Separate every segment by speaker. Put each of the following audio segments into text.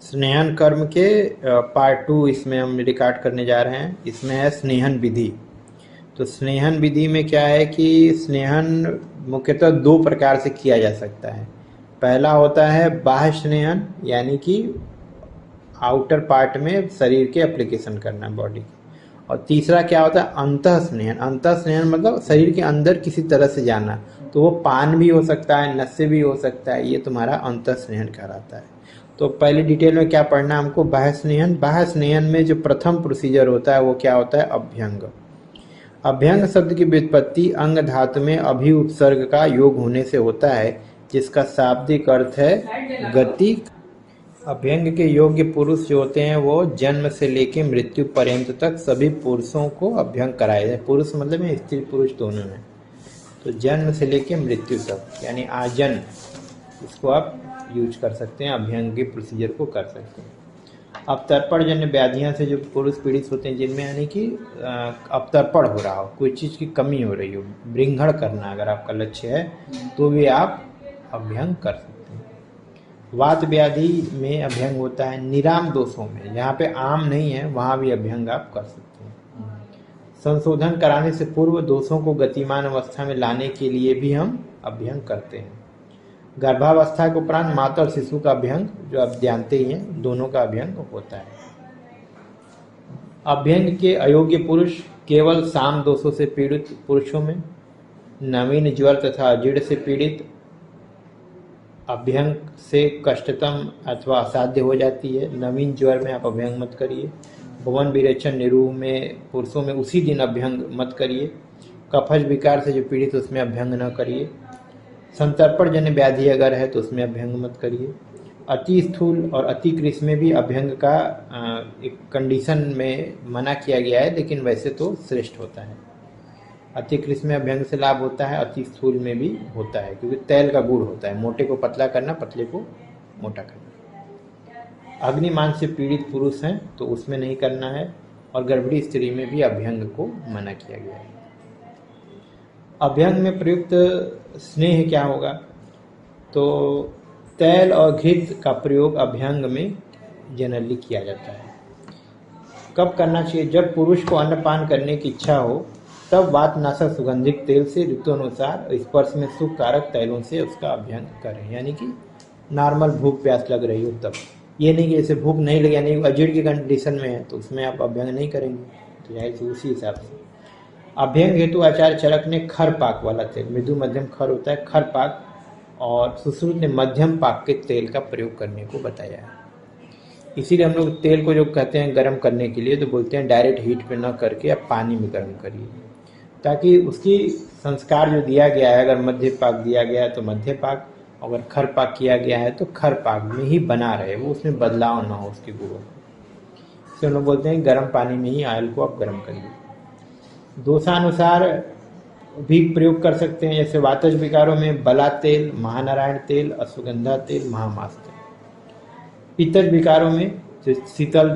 Speaker 1: स्नेहन कर्म के पार्ट 2 इसमें हम रिकॉर्ड करने जा रहे हैं। इसमें है स्नेहन विधि। तो स्नेहन विधि में क्या है कि स्नेहन मुख्यतः दो प्रकार से किया जा सकता है। पहला होता है बाह्य स्नेहन, यानी कि आउटर पार्ट में शरीर के एप्लीकेशन करना बॉडी की। और तीसरा क्या होता है अंतः स्नेहन। अंतः स्नेहन मतलब शरीर के अंदर किसी तरह से जाना, तो वो पान भी हो सकता है, नस्य भी हो सकता है, ये तुम्हारा अंतः स्नेहन कहलाता है। तो पहले डिटेल में क्या पढ़ना है हमको, बाह्य स्नेहन। बाह्य स्नेहन में जो प्रथम प्रोसीजर होता है वो क्या होता है, अभ्यंग। अभ्यंग शब्द की व्युत्पत्ति अंग धातु में अभि उपसर्ग का योग होने से होता है, जिसका शाब्दिक अर्थ है गति। अभ्यंग के योग्य पुरुष जो होते हैं वो जन्म से लेकर मृत्यु पर्यंत तक सभी पुरुषों को अभ्यंग कराया जाए। पुरुष मतलब में स्त्री पुरुष दोनों में। तो जन्म से लेकर मृत्यु तक यानी आजन्म, इसको आप यूज कर सकते हैं, अभ्यंग के प्रोसीजर को कर सकते हैं। अवतर्पण जन्य व्याधियां से जो पुरुष पीड़ित होते हैं, जिनमें यानी कि अवतर्पण हो रहा हो, कोई चीज़ की कमी हो रही हो, बृंघण करना अगर आपका लक्ष्य है तो भी आप अभ्यंग कर सकते हैं। वात व्याधि में अभ्यंग होता है। निराम दोषों में, जहाँ पे आम नहीं है वहाँ भी अभ्यंग आप कर सकते हैं। संशोधन कराने से पूर्व दोषों को गतिमान अवस्था में लाने के लिए भी हम अभ्यंग करते हैं। गर्भावस्था के उपरांत माता और शिशु का अभ्यंग, जो आप जानते ही हैं, दोनों का अभ्यंग होता है। अभ्यंग के अयोग्य पुरुष केवल साम दोषों से पीड़ित पुरुषों में, नवीन ज्वर तथा अजीर्ण से पीड़ित अभ्यंग से कष्टतम अथवा असाध्य हो जाती है। नवीन ज्वर में आप अभ्यंग मत करिए। भवन विरेचन निरूह में पुरुषों में उसी दिन अभ्यंग मत करिए। कफज विकार से जो पीड़ित उसमें अभ्यंग न करिए। संतर्पण जन्य व्याधि अगर है तो उसमें अभ्यंग मत करिए। अति स्थूल और अति कृष्ण में भी अभ्यंग का एक कंडीशन में मना किया गया है, लेकिन वैसे तो श्रेष्ठ होता है। अति कृष्ण में अभ्यंग से लाभ होता है, अति स्थूल में भी होता है, क्योंकि तैल का गुण होता है, मोटे को पतला करना, पतले को मोटा करना। अग्निमान से पीड़ित पुरुष हैं तो उसमें नहीं करना है, और गर्भवती स्त्री में भी अभ्यंग को मना किया गया है। अभ्यंग में प्रयुक्त स्नेह क्या होगा, तो तैल और घृत का प्रयोग अभ्यंग में जनरली किया जाता है। कब करना चाहिए, जब पुरुष को अन्नपान करने की इच्छा हो, तब वातनाशक सुगंधित तेल से ऋतुअनुसार स्पर्श में सुख कारक तैलों से उसका अभ्यंग करें, यानी कि नॉर्मल भूख प्यास लग रही हो तब। ये नहीं कि जैसे भूख नहीं लगी, यानी अजीर्ण की कंडीशन में है तो उसमें आप अभ्यंग नहीं करेंगे, तो जाहिर से उसी हिसाब से। अभ्यंग हेतु आचार्य चरक ने खर पाक वाला तेल, मृदु मध्यम खर होता है, खर पाक, और सुश्रुत ने मध्यम पाक के तेल का प्रयोग करने को बताया है। इसीलिए हम लोग तेल को जो कहते हैं गर्म करने के लिए, तो बोलते हैं डायरेक्ट हीट पे न करके आप पानी में गर्म करिए, ताकि उसकी संस्कार जो दिया गया है, अगर मध्य पाक दिया गया है तो मध्य पाक, अगर खर पाक किया गया है तो खर पाक में ही बना रहे, वो उसमें बदलाव ना हो उसके गुणों में। इसलिए हम लोग बोलते हैं गर्म पानी में ही ऑयल को आप गर्म करिए। दोषानुसार भी प्रयोग कर सकते हैं, जैसे वातज विकारों में बला तेल, महानारायण तेल, अश्वगंधा तेल, महामास तेल। पित्तज विकारों में जो शीतल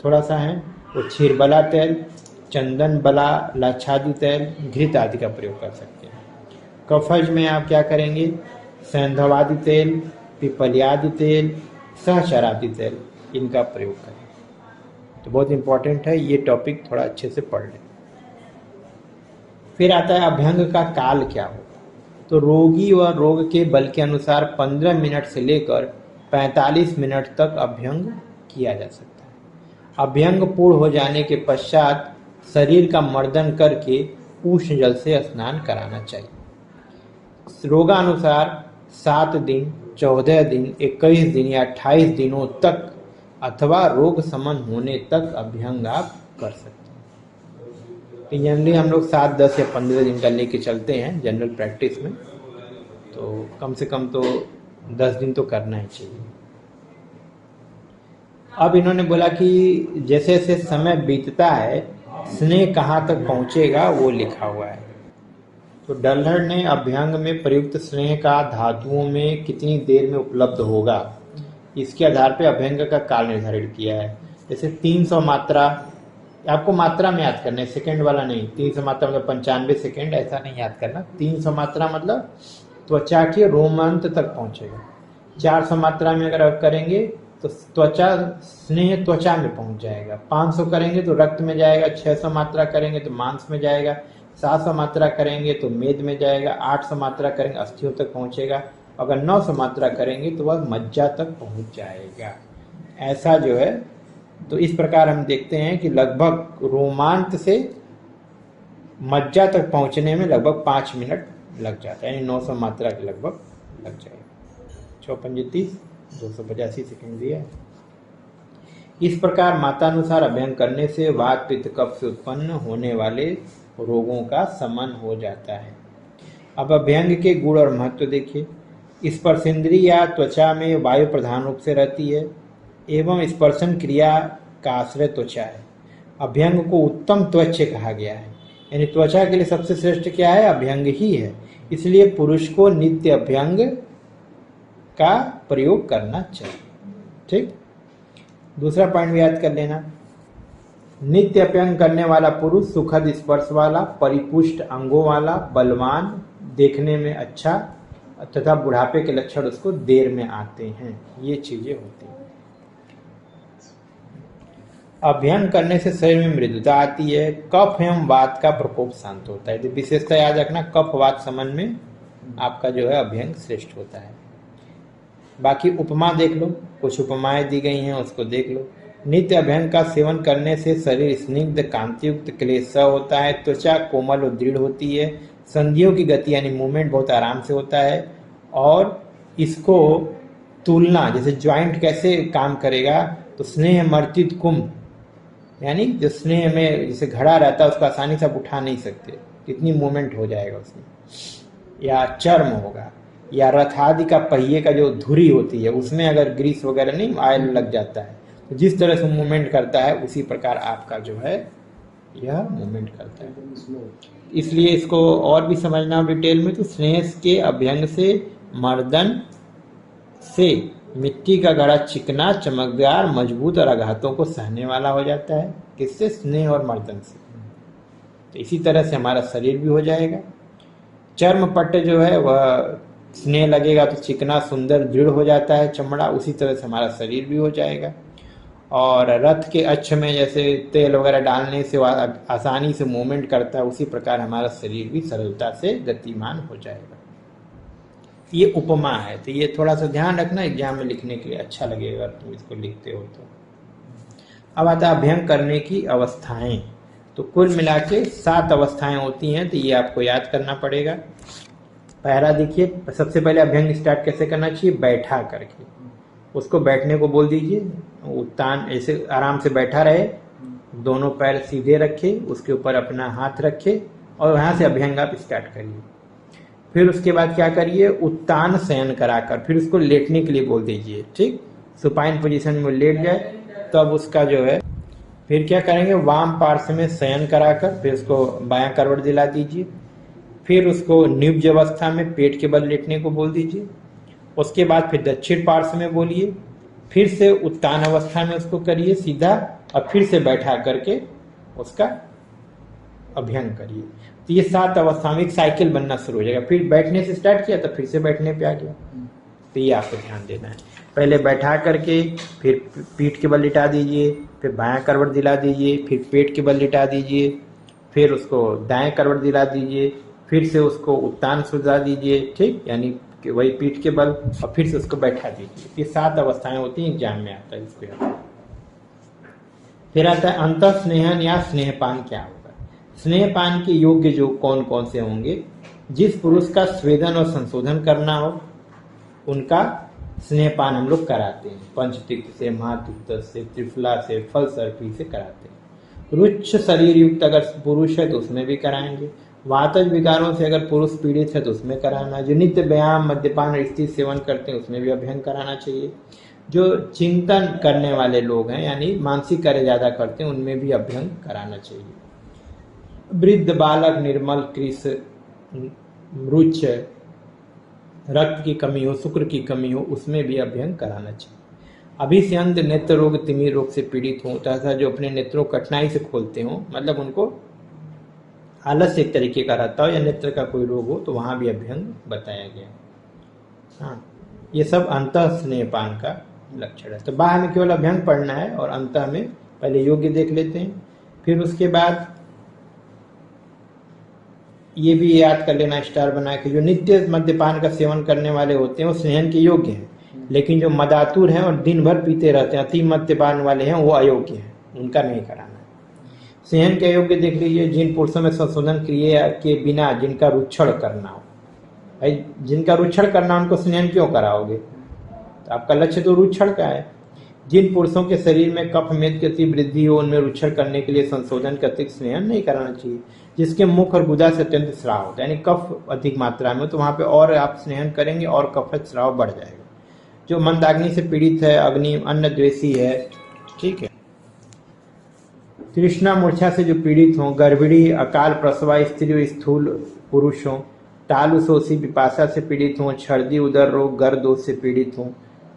Speaker 1: थोड़ा सा है वो क्षीरबला तेल, चंदन बला, लाछादी तेल, घृत आदि का प्रयोग कर सकते हैं। कफज में आप क्या करेंगे, सैंधवादि तेल, पिपलियादि तेल, सहचरादि तेल, इनका प्रयोग करें। तो बहुत इंपॉर्टेंट है, ये टॉपिक थोड़ा अच्छे से पढ़ लें। फिर आता है अभ्यंग का काल क्या होगा, तो रोगी व रोग के बल के अनुसार 15 मिनट से लेकर 45 मिनट तक अभ्यंग किया जा सकता है। अभ्यंग पूर्ण हो जाने के पश्चात शरीर का मर्दन करके उष्ण जल से स्नान कराना चाहिए। रोगानुसार 7 दिन, 14 दिन, 21 दिन या 28 दिनों तक अथवा रोग समन होने तक अभ्यंग आप कर सकते हैं। जनरली हम लोग 7, 10 या 15 दिन का लेके चलते हैं जनरल प्रैक्टिस में, तो कम से कम तो 10 दिन तो करना ही चाहिए। अब इन्होंने बोला कि जैसे जैसे समय बीतता है स्नेह कहाँ तक पहुँचेगा वो लिखा हुआ है। तो डल्हर ने अभ्यंग में प्रयुक्त स्नेह का धातुओं में कितनी देर में उपलब्ध होगा, इसके आधार पर अभ्यंग का काल निर्धारित किया है। जैसे 300 मात्रा, आपको मात्रा में याद करना है, सेकंड वाला नहीं। 300 मात्रा मतलब 95 सेकंड, ऐसा नहीं याद करना। 300 मात्रा मतलब त्वचा के रोमांत तक पहुंचेगा। 400 मात्रा में अगर आप करेंगे तो त्वचा स्नेह त्वचा में पहुंच जाएगा। 500 करेंगे तो रक्त में जाएगा, 600 मात्रा करेंगे तो मांस में जाएगा, 700 मात्रा करेंगे तो मेद में जाएगा, 800 मात्रा करेंगे अस्थियों तक पहुंचेगा, अगर 900 मात्रा करेंगे तो वह मज्जा तक पहुंच जाएगा। ऐसा जो है, तो इस प्रकार हम देखते हैं कि लगभग रोमांच से मज्जा तक पहुंचने में लगभग 5 मिनट लग जाता है, यानी 900 मात्रा के लगभग लग जाएगा। 54 285 सेकंड दिया है। इस प्रकार मात्रानुसार अभ्यंग करने से वात पित्त कफ से उत्पन्न होने वाले रोगों का शमन हो जाता है। अब अभ्यंग के गुण और महत्व देखिए। स्पर्शेंद्रिय या त्वचा में वायु प्रधान रूप से रहती है एवं स्पर्शन क्रिया का आश्रय त्वचा है। अभ्यंग को उत्तम त्वचा कहा गया है, यानी त्वचा के लिए सबसे श्रेष्ठ क्या है? अभ्यंग ही है। इसलिए पुरुष को नित्य अभ्यंग का प्रयोग करना चाहिए। ठीक, दूसरा पॉइंट भी याद कर लेना। नित्य अभ्यंग करने वाला पुरुष सुखद स्पर्श वाला, परिपुष्ट अंगों वाला, बलवान, देखने में अच्छा तथा बुढ़ापे के लक्षण उसको देर में आते हैं। ये चीजें होती हैं। अभ्यंग करने से शरीर में मृदुता आती है, कफ एवं वात का प्रकोप शांत होता है। तो विशेषता याद रखना, कफ वात समन में आपका जो है अभ्यंग श्रेष्ठ होता है। बाकी उपमा देख लो, कुछ उपमाएं दी गई हैं उसको देख लो। नित्य अभ्यंग का सेवन करने से शरीर स्निग्ध कांतियुक्त क्लेश होता है, त्वचा कोमल और दृढ़ होती है, संधियों की गति यानी मूवमेंट बहुत आराम से होता है। और इसको तुलना, जैसे ज्वाइंट कैसे काम करेगा, तो स्नेह मर्चित कुंभ, यानी जो स्नेह में जैसे घड़ा रहता है उसको आसानी से आप उठा नहीं सकते, कितनी मूवमेंट हो जाएगा उसमें। या चर्म होगा, या रथ आदि का पहिए का जो धुरी होती है उसमें अगर ग्रीस वगैरह नहीं ऑयल लग जाता है, तो जिस तरह से मूवमेंट करता है उसी प्रकार आपका जो है यह मूवमेंट करता है। इसलिए इसको और भी समझना डिटेल में, तो स्नेह के अभ्यंग से मर्दन से मिट्टी का घड़ा चिकना, चमकदार, मजबूत और आघातों को सहने वाला हो जाता है। किससे? स्नेह और मर्दन से। तो इसी तरह से हमारा शरीर भी हो जाएगा। चर्म पट्ट जो है वह स्नेह लगेगा तो चिकना, सुंदर, दृढ़ हो जाता है चमड़ा, उसी तरह से हमारा शरीर भी हो जाएगा। और रथ के अक्ष में जैसे तेल वगैरह डालने से आसानी से मूवमेंट करता है, उसी प्रकार हमारा शरीर भी सरलता से गतिमान हो जाएगा। ये उपमा है, तो ये थोड़ा सा ध्यान रखना, एग्जाम में लिखने के लिए अच्छा लगेगा अगर तुम इसको लिखते हो तो। अब आता है अभ्यंग करने की अवस्थाएं। तो कुल मिला के 7 अवस्थाएं होती हैं, तो ये आपको याद करना पड़ेगा। पहला देखिए, सबसे पहले अभ्यंग स्टार्ट कैसे करना चाहिए? बैठा करके। उसको बैठने को बोल दीजिए, उत्तान ऐसे आराम से बैठा रहे, दोनों पैर सीधे रखे, उसके ऊपर अपना हाथ रखे और वहां से अभ्यंग आप स्टार्ट करिए। फिर उसके बाद क्या करिए? उत्तान शयन कराकर फिर उसको लेटने के लिए बोल दीजिए। ठीक, सुपाइन पोजीशन में लेट जाए तो अब उसका जो है फिर क्या करेंगे? वाम पार्श्व में शयन कराकर फिर उसको बायां करवट दिला दीजिए। फिर उसको निब्ज अवस्था में पेट के बल लेटने को बोल दीजिए। उसके बाद फिर दक्षिण पार्श्व में बोलिए, फिर से उत्तान अवस्था में उसको करिए सीधा, और फिर से बैठा करके उसका अभ्यंग करिए। तो ये 7 अवस्था में एक साइकिल बनना शुरू हो जाएगा। फिर बैठने से स्टार्ट किया तो फिर से बैठने पे आ गया। तो ये आपको ध्यान देना है। पहले बैठा करके फिर पीठ के बल लिटा दीजिए, फिर बायां करवट दिला दीजिए, फिर पेट के बल लिटा दीजिए, फिर उसको दाएं करवट दिला दीजिए, फिर से उसको उत्तान सुझा दीजिए। ठीक, यानी कि वही पीठ के बल, और फिर से उसको बैठा दीजिए। ये 7 अवस्थाएं होती हैं, एग्जाम में आता है इसको याद। फिर आता है अंत स्नेहन या स्नेहपान क्या होगा? स्नेहपान के योग्य जो कौन कौन से होंगे? जिस पुरुष का स्वेदन और संशोधन करना हो उनका स्नेहपान हम लोग कराते हैं। पंचतीर्थ से, महातीर्थ से, त्रिफला से, फल सर्पी से कराते हैं। रुच्छ शरीर युक्त अगर पुरुष है तो उसमें भी कराएंगे। वातज विकारों से अगर पुरुष पीड़ित है तो उसमें कराना। जो नित्य व्यायाम, मद्यपान, स्थिर सेवन करते हैं उसमें भी अभ्यंग कराना चाहिए। जो चिंतन करने वाले लोग हैं यानी मानसिक कार्य ज्यादा करते हैं उनमें भी अभ्यंग कराना चाहिए। वृद्ध, बालक, निर्मल, कृष, रुच्छ, रक्त की कमी हो, शुक्र की कमी हो, उसमें भी अभ्यंग कराना चाहिए। अभिष्यंत, नेत्र रोग, तिमिर रोग से पीड़ित हो तथा जो अपने नेत्रों कठिनाई से खोलते हो, मतलब उनको आलस्य एक तरीके का रहता हो या नेत्र का कोई रोग हो, तो वहां भी अभ्यंग बताया गया। हाँ, ये सब अंतः स्नेहपान का लक्षण है। तो बाह्य में केवल अभ्यंग पढ़ना है और अंतः में पहले योग्य देख लेते हैं। फिर उसके बाद ये भी याद कर लेना स्टार बना के, जो नित्य मद्यपान का सेवन करने वाले होते हैं वो स्नेहन के योग्य हैं, लेकिन जो मदातुर हैं और दिन भर पीते रहते हैं, अति मद्यपान वाले हैं, वो अयोग्य हैं, उनका नहीं कराना है। स्नेहन के योग्य देख लीजिए, जिन पुरुषों में संशोधन क्रिया के बिना जिनका रुक्षण करना हो। भाई जिनका रुक्षण करना उनको स्नेहन क्यों कराओगे? तो आपका लक्ष्य तो रुक्षण का है। जिन पुरुषों के शरीर में कफ मेद की अति वृद्धि हो, उनमें रुक्षण करने के लिए संशोधन का अतिरिक्त स्नेहन नहीं कराना चाहिए। जिसके मुख और गुदा से अत्यंत स्राव होता है, यानी कफ अधिक मात्रा में, तो वहां पे और आप स्नेहन करेंगे और कफ स्राव बढ़ जाएगा। जो मंदाग्नि से पीड़ित है, अग्नि अन्न द्वेषी है, ठीक है, तृष्णा मूर्छा से जो पीड़ित हों, गर्भिणी, अकाल प्रसवा, स्त्री और स्थूल पुरुष हों, टालु शोषी पिपासा से पीड़ित हों, छर्दी उदर रोग गर्भ दोष से पीड़ित हों,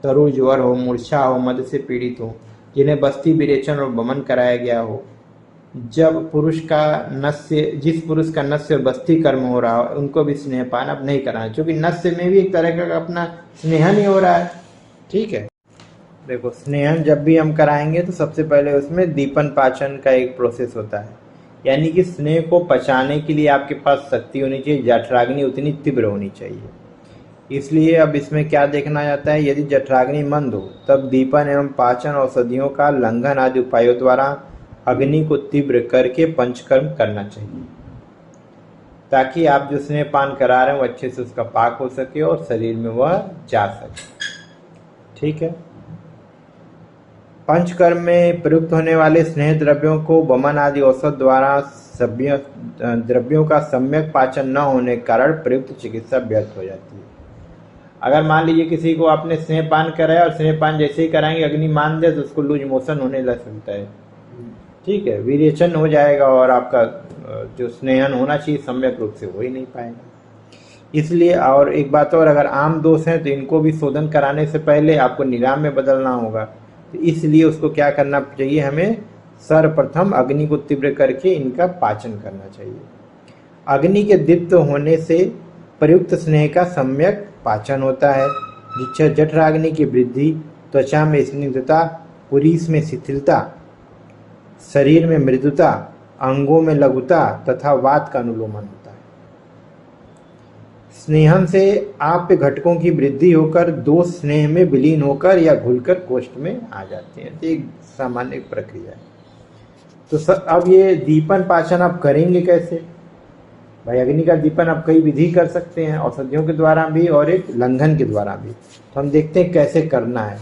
Speaker 1: तरु ज्वर हो, मूर्छा हो, मद से पीड़ित हो, जिन्हें बस्ती विरेचन और वमन कराया गया हो, जब पुरुष का नस्य, जिस पुरुष का नस्य और बस्ती कर्म हो रहा हो, उनको भी स्नेहपान अब नहीं कराना, क्योंकि नस्य में भी एक तरह का अपना स्नेहन ही हो रहा है। ठीक है, देखो स्नेहन जब भी हम कराएंगे तो सबसे पहले उसमें दीपन पाचन का एक प्रोसेस होता है, यानी कि स्नेह को पचाने के लिए आपके पास शक्ति होनी चाहिए, जठराग्नि उतनी तीव्र होनी चाहिए। इसलिए अब इसमें क्या देखना जाता है, यदि जठराग्नि मंद हो तब दीपन एवं पाचन औषधियों का लंघन आदि उपायों द्वारा अग्नि को तीव्र करके पंचकर्म करना चाहिए, ताकि आप जो स्नेह पान करा रहे हैं वो अच्छे से उसका पाक हो सके और शरीर में वह जा सके। ठीक है, पंचकर्म में प्रयुक्त होने वाले स्नेह द्रव्यों को वमन आदि औषध द्वारा सभ्य द्रव्यों का सम्यक पाचन न होने के कारण प्रयुक्त चिकित्सा व्यर्थ हो जाती है। अगर मान लीजिए किसी को आपने स्नेहपान कराया और स्नेहपान जैसे ही कराएंगे अग्नि मान दे तो उसको लूज मोशन होने लग सकता है। ठीक है, विरेचन हो जाएगा और आपका जो स्नेहन होना चाहिए सम्यक रूप से हो ही नहीं पाएगा। इसलिए और एक बात और, अगर आम दोष है तो इनको भी शोधन कराने से पहले आपको निराम में बदलना होगा। तो इसलिए उसको क्या करना चाहिए, हमें सर्वप्रथम अग्नि को तीव्र करके इनका पाचन करना चाहिए। अग्नि के दीप्त होने से प्रयुक्त स्नेह का सम्यक पाचन होता है, जिससे जठराग्नि की वृद्धि, त्वचा में स्निग्धता, पुरीस में शिथिलता, शरीर में मृदुता, अंगों में लघुता तथा वात का अनुलोमन होता है। स्नेहन से आप घटकों की वृद्धि होकर दोष स्नेह में विलीन होकर या घुलकर कोष्ठ में आ जाते हैं। तो एक सामान्य प्रक्रिया है। तो अब ये दीपन पाचन आप करेंगे कैसे? भाई अग्नि का दीपन आप कई विधि कर सकते हैं, औषधियों के द्वारा भी और एक लंघन के द्वारा भी। तो हम देखते हैं कैसे करना है।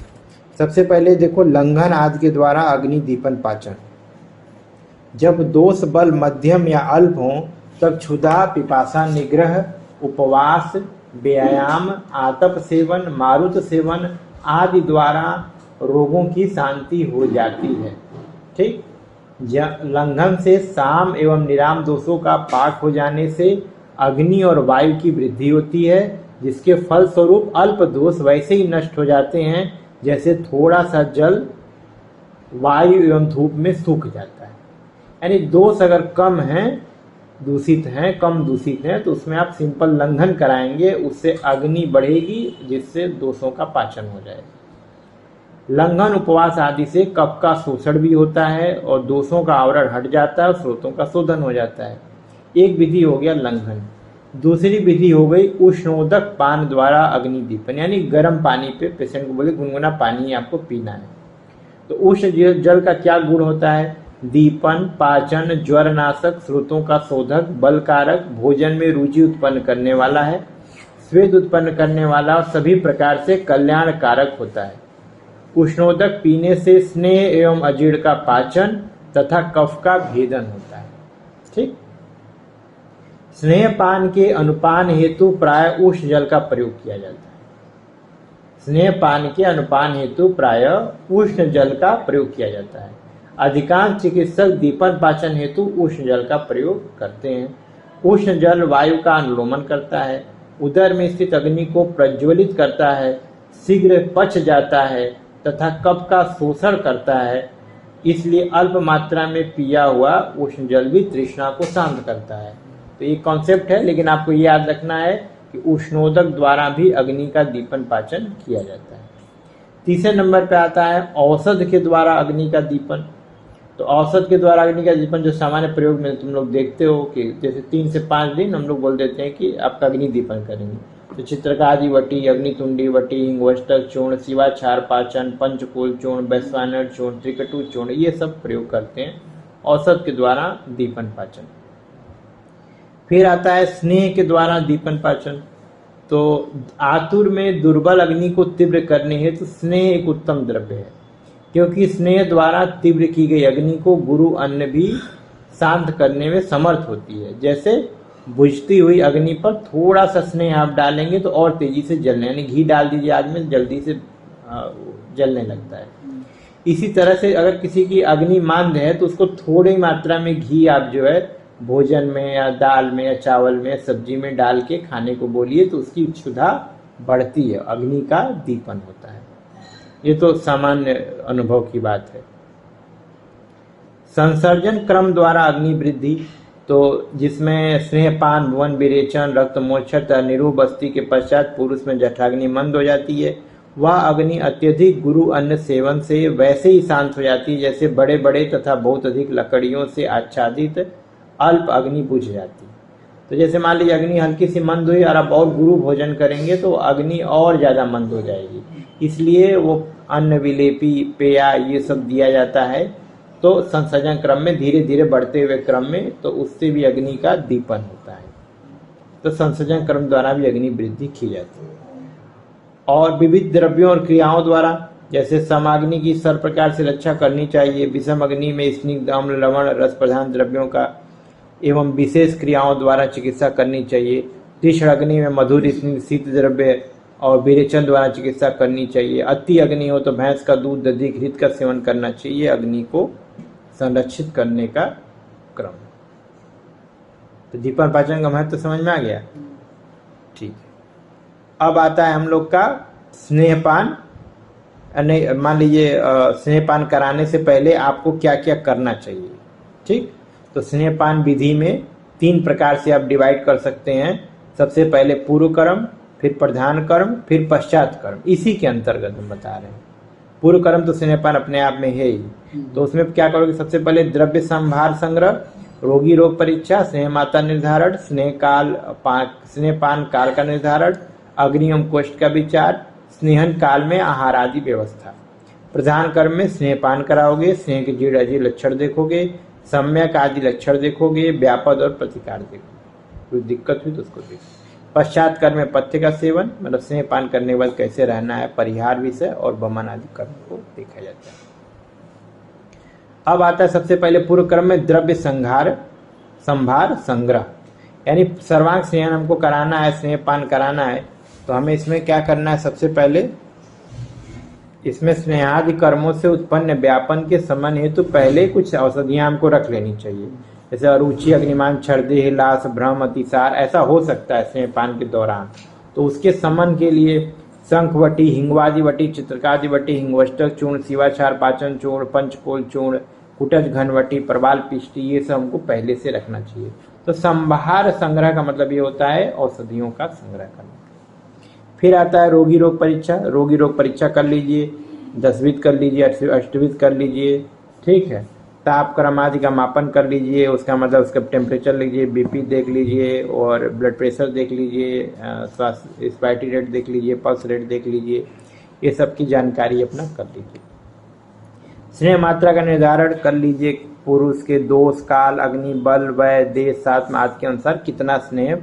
Speaker 1: सबसे पहले देखो, लंघन आदि के द्वारा अग्नि दीपन पाचन। जब दोष बल मध्यम या अल्प हो तब क्षुधा, पिपासा निग्रह, उपवास, व्यायाम, आतप सेवन, मारुत सेवन आदि द्वारा रोगों की शांति हो जाती है। ठीक, लंघन से साम एवं निराम दोषों का पाक हो जाने से अग्नि और वायु की वृद्धि होती है, जिसके फलस्वरूप अल्प दोष वैसे ही नष्ट हो जाते हैं जैसे थोड़ा सा जल वायु एवं धूप में सूख जाता है। यानी दोष अगर कम हैं, दूषित हैं, कम दूषित हैं, तो उसमें आप सिंपल लंघन कराएंगे, उससे अग्नि बढ़ेगी, जिससे दोषों का पाचन हो जाएगा। लंघन, उपवास आदि से कफ का शोषण भी होता है और दोषों का आवरण हट जाता है और स्रोतों का शोधन हो जाता है। एक विधि हो गया लंघन। दूसरी विधि हो गई उष्णोदक पान द्वारा अग्नि दीपन, यानी गर्म पानी पे पेशेंट को बोले गुनगुना पानी आपको पीना है। तो उष्ण जल का क्या गुण होता है? दीपन, पाचन, ज्वर नाशक, स्रोतों का शोधक, बलकारक, भोजन में रुचि उत्पन्न करने वाला है, स्वेद उत्पन्न करने वाला और सभी प्रकार से कल्याण कारक होता है। उष्णोदक पीने से स्नेह एवं अजीर्ण का पाचन तथा कफ का भेदन होता है। ठीक, स्नेह पान के अनुपान हेतु प्राय उष्ण जल का प्रयोग किया जाता है। स्नेह पान के अनुपान हेतु प्राय उष्ण जल का प्रयोग किया जाता है। अधिकांश चिकित्सक दीपन पाचन हेतु उष्ण जल का प्रयोग करते हैं। उष्ण जल वायु का अनुलोमन करता है, उदर में स्थित अग्नि को प्रज्वलित करता है, शीघ्र पच जाता है तथा कफ का शोषण करता है। इसलिए अल्प मात्रा में पिया हुआ उष्ण जल भी तृष्णा को शांत करता है। तो ये कॉन्सेप्ट है, लेकिन आपको ये याद रखना है कि उष्णोदक द्वारा भी अग्नि का दीपन पाचन किया जाता है। तीसरे नंबर पे आता है औषध के द्वारा अग्नि का दीपन। तो औषध के द्वारा अग्नि का दीपन जो सामान्य प्रयोग में तुम लोग देखते हो कि जैसे 3 से 5 दिन हम लोग बोल देते हैं कि आपका अग्नि दीपन करेंगे। तो चित्रकादि वटी, अग्नितुंडी वटी, हिंगवष्टक चूर्ण, शिवाचार पाचन, पंचकोल चूर्ण, वैश्वानर चूर्ण, त्रिकटु चूर्ण, ये सब प्रयोग करते हैं औषध के द्वारा दीपन पाचन। फिर आता है स्नेह के द्वारा दीपन पाचन। तो आतुर में दुर्बल अग्नि को तीव्र करने हेतु तो स्नेह एक उत्तम द्रव्य है, क्योंकि स्नेह द्वारा तीव्र की गई अग्नि को गुरु अन्न भी शांत करने में समर्थ होती है। जैसे बुझती हुई अग्नि पर थोड़ा सा स्नेह आप डालेंगे तो और तेजी से जलने, यानी घी डाल दीजिए आज में, जल्दी से जलने लगता है। इसी तरह से अगर किसी की अग्नि मंद है तो उसको थोड़ी मात्रा में घी आप जो है भोजन में या दाल में या चावल में सब्जी में डाल के खाने को बोलिए, तो उसकी क्षुधा बढ़ती है, अग्नि का दीपन होता है। ये तो सामान्य अनुभव की बात है। संसर्जन क्रम द्वारा अग्नि वृद्धि, तो जिसमें स्नेहपान, भुवन विरेचन, रक्त मोक्षण, निरूप बस्ती के पश्चात पुरुष में जठराग्नि मंद हो जाती है। वह अग्नि अत्यधिक गुरु अन्न सेवन से वैसे ही शांत हो जाती है जैसे बड़े बड़े तथा बहुत अधिक लकड़ियों से आच्छादित अल्प अग्नि बुझ जाती। तो जैसे मान लीजिए अग्नि हल्की सी मंद हुई और आप और गुरु भोजन करेंगे तो अग्नि और ज्यादा मंद हो जाएगी, इसलिए वो अन्न विलेपी पेया ये सब दिया जाता है। तो संसर्जन क्रम में धीरे धीरे बढ़ते हुए क्रम में, तो उससे भी अग्नि का दीपन होता है। तो संसर्जन क्रम द्वारा भी अग्नि वृद्धि की जाती है। और विविध द्रव्यों और क्रियाओं द्वारा, जैसे समाग्नि की सर्व प्रकार से रक्षा करनी चाहिए। विषम अग्नि में स्निग्ध अम्ल लवण रस प्रधान द्रव्यों का एवं विशेष क्रियाओं द्वारा चिकित्सा करनी चाहिए। तीक्ष्ण अग्नि में मधुर स्निग्ध शीत द्रव्य और विरेचन द्वारा चिकित्सा करनी चाहिए। अति अग्नि हो तो भैंस का दूध, दधी, घृत का सेवन करना चाहिए। अग्नि को संरक्षित करने का क्रम। तो दीपन पाचन का महत्व समझ में आ गया? ठीक है। अब आता है हम लोग का स्नेहपान। नहीं, मान लीजिए स्नेहपान कराने से पहले आपको क्या क्या करना चाहिए। ठीक, तो स्नेहपान विधि में 3 प्रकार से आप डिवाइड कर सकते हैं। सबसे पहले पूर्व कर्म, फिर प्रधान कर्म, फिर पश्चात कर्म। इसी के अंतर्गत हम बता रहे हैं। पूर्व कर्म तो स्नेहपान अपने आप में है ही। तो उसमें क्या करोगे? सबसे पहले द्रव्य संभार संग्रह, रोगी रोग परीक्षा, स्नेह मात्रा निर्धारण, स्नेहपान काल का निर्धारण, अग्नि एवं कोष्ठ का विचार, स्नेहन काल में आहार आदि व्यवस्था। प्रधान कर्म में स्नेहपान कराओगे, स्नेह के जीर्ण अजीर्ण लक्षण देखोगे, सम्यक आदि लक्षण देखोगे, व्यापद और प्रतिकार देखोगे, कोई दिक्कत हुई तो उसको देखो। पश्चात कर्म में पथ्य का सेवन, मतलब स्नेहपान करने के बाद कैसे रहना है, परिहार विषय और वमन आदि कर्म को देखा जाता है। अब आता है सबसे पहले पूर्व कर्म में द्रव्य संभार संग्रह, यानी सर्वांग स्नेहन हमको कराना है, स्नेहपान कराना है, तो हमें इसमें क्या करना है? सबसे पहले इसमें स्नेहादि कर्मों से उत्पन्न व्यापन के समन हेतु पहले कुछ औषधियां हमको रख लेनी चाहिए। जैसे अरुचि, अग्निमान, छर्दे, लास, भ्रम, अतिसार, ऐसा हो सकता है स्नेहपान के दौरान। तो उसके समन के लिए शंखवटी, हिंगवादि वटी, चित्रकादि वटी, हिंगवष्टक चूर्ण, शिवाचार पाचन चूर्ण, पंचकोल चूर्ण, कुटज घनवटी, प्रबाल पिष्टि, ये सब हमको पहले से रखना चाहिए। तो संभार संग्रह का मतलब ये होता है औषधियों का संग्रह करना। फिर आता है रोगी रोग परीक्षा। रोगी रोग परीक्षा कर लीजिए, 10वीं कर लीजिए, 8वीं कर लीजिए। ठीक है, ताप क्रम आदि का मापन कर लीजिए, उसका मतलब उसका टेम्परेचर लीजिए, बीपी देख लीजिए और ब्लड प्रेशर देख लीजिए, स्पाइटी रेट देख लीजिए, पल्स रेट देख लीजिए, ये सब की जानकारी अपना कर लीजिए। स्नेह मात्रा का निर्धारण कर लीजिए, पुरुष के दोष, काल, अग्नि, बल, वय, देश, सात्म आदि के अनुसार कितना स्नेह